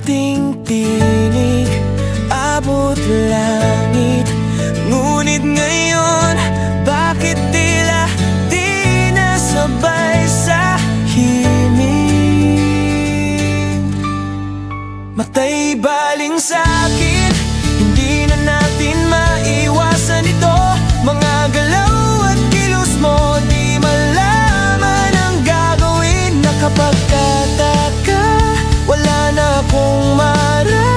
ating tinig abot langit. Ngunit ngayon, bakit tila di nasabay sa himig? Matay baling sa'kin, hindi na natin maiwasan ito. Mga galaw at kilos mo, di malaman ang gagawin. Nakapagtataka, wala na akong maramdaman.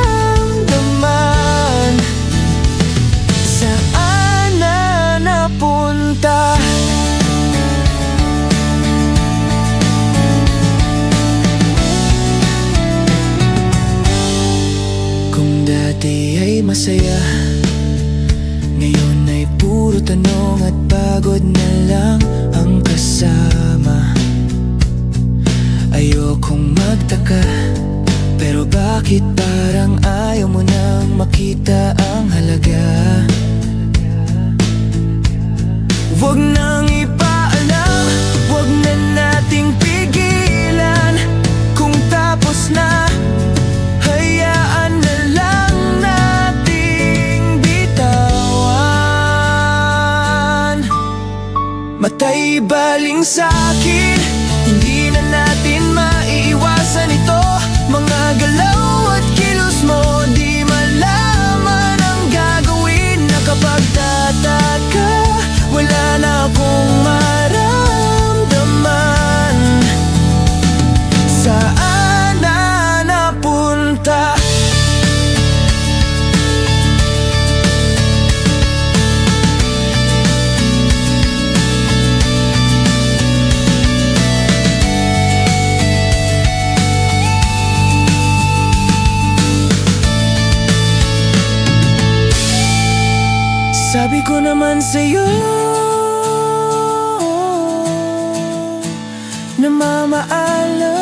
Saan na napunta? Kung dati ay masaya, ngayon ay puro tanong at pagod na lang ang kasama. Ayokong magtaka, pero bakit parang ayaw mo nang makita ang halaga? Huwag nang ipaalam, huwag na nating pigilan. Kung tapos na, hayaan na lang nating bitawan. Matay baling sa'kin, hindi na natin maiiwasan ito. Mga galaw at kilos mo, di malaman ang gagawin. Nakapagtataka, wala na akong maramdaman. Saan na napunta? Sabi ko naman sa'yo na mamaalam.